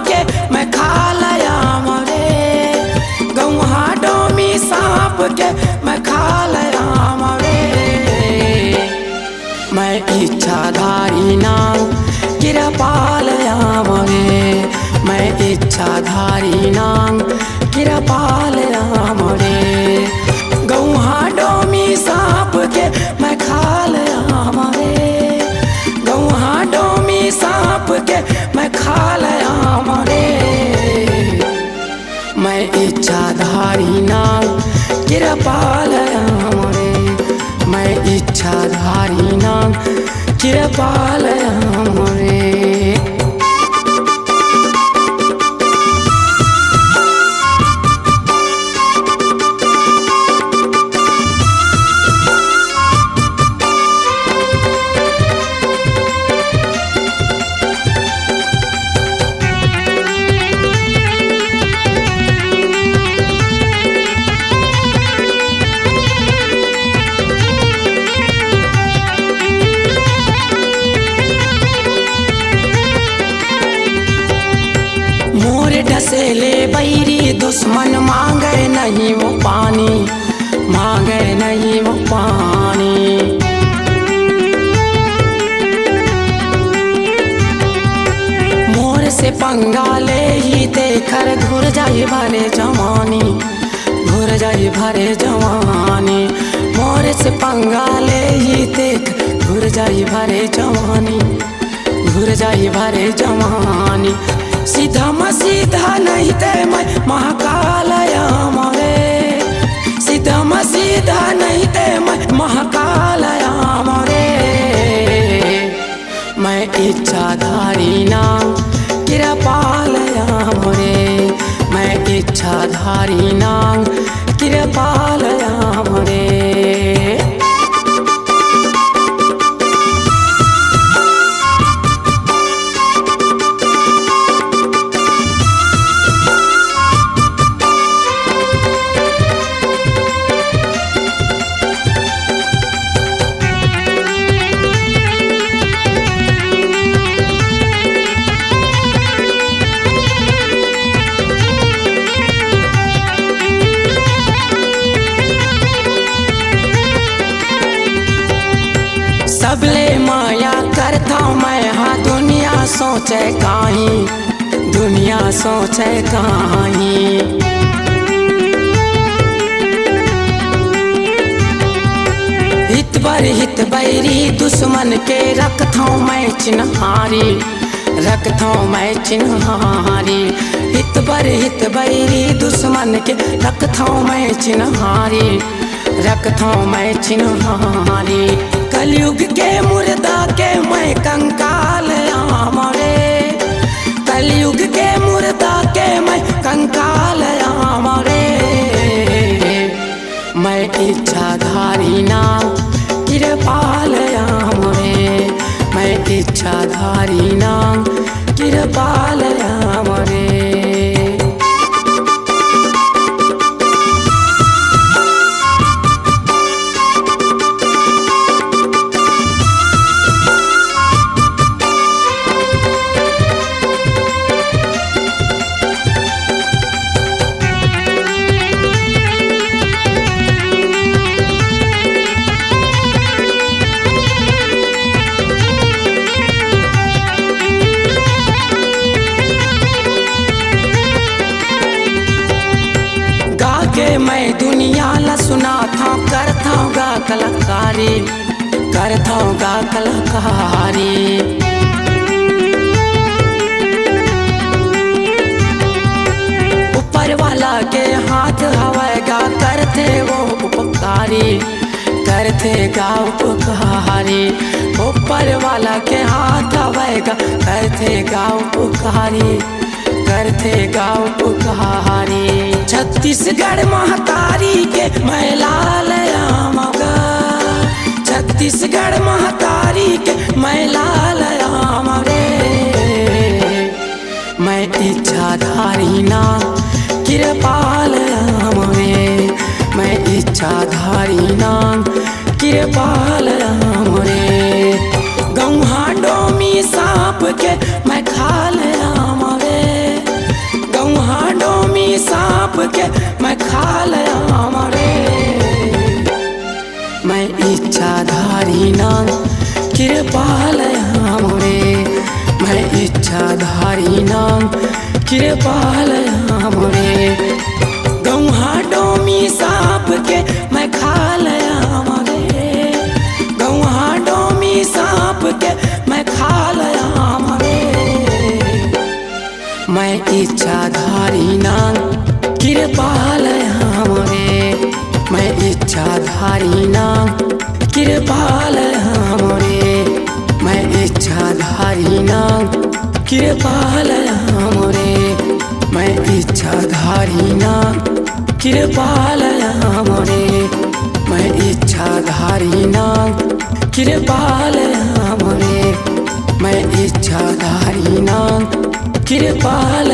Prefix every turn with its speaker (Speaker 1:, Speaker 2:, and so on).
Speaker 1: के मैं खा लया मरे, गौहा डोमी सांप के मैं खा लया मरे। मैं इच्छाधारी नाम कृपा लया मरे, मैं इच्छाधारी नाम कृपा लया मरे। गौहा डोमी सांप के मैं खा लया मरे, गौहा डोमी सांप के मैं खा लया मरे। मैं इच्छाधारी नाम कृपा लया मरे, मैं इच्छाधारी नाम कृपा लया मरे। मोर ढसेले बैरी दुश्मन मांगे नहीं वो पानी, मांगे नहीं वो पानी। मोर से पंगा ले ही देकर घुर जाए भरे जवानी, घुर जाए भरे जवानी। मोर से पंगा ले ही देख घुर जाए भरे जवानी, घुर जाए भरे जवानी। सीधा म सीधा नहीं ते मैं महाकालया मरे, सीधा म सीधा नहीं ते मैं महाकालया मरे। मैं इच्छाधारी नाम कृपा लया मरे, मैं इच्छाधारी नाम कृपा लया मरे। सबले माया करता मैं, हाँ दुनिया सोचे काहीं, दुनिया सोचे काहीं। हित बर हित बैरी दुश्मन के रखता मैं चिन्हारी, रखता मैं चिन्हारी। हित बर हित बैरी दुश्मन के रखता मैं चिन्हारी, रखता मैं चिन्हारी। कलयुग के मुर्दा के मैं कंकाल मरे, कलयुग के मुर्दा के मैं कंकाल मरे। मैं इच्छाधारी नाम कृपा लया मरे, मैं इच्छाधारी नाम कृपा लया मरे। मैं दुनिया ला सुनाता करता गा कलाकारी, करता गा कलाकारी। ऊपर वाला के हाथ हवाएगा करते वो उपकारी, करते गा उपकारी। ऊपर वाला के हाथ हवाएगा करते गा उपकारी, करते गाँव पुकारी। छत्तीसगढ़ महतारी के मैं लाल आमगा, छत्तीसगढ़ महतारी के मैं लाल आम रे। मैं इच्छाधारी ना कृपाल आम रे, मैं इच्छाधारी ना कृपाल आम रे। गौहा डोमी सांप के मैं खाल आम रे, गौहा डोमी सांप के मैं खाल आम रे। मैं इच्छाधारी ना कृपाल आम रे, मैं इच्छाधारी ना कृपाल आम रे। गौहा डोमी सांप के मैं खाल आम रे, गौहा डोमी सांप के मैं खाल आम रे। मैं इच्छाधारी ना कृपाल आम रे, मैं इच्छाधारी ना कृपाल आम रे। मैं इच्छाधारी ना कृपाल आम रे, मैं इच्छाधारी ना कृपाल आम रे। मैं इच्छाधारी ना कृपाल आम रे, मैं इच्छाधारी ना कृपाल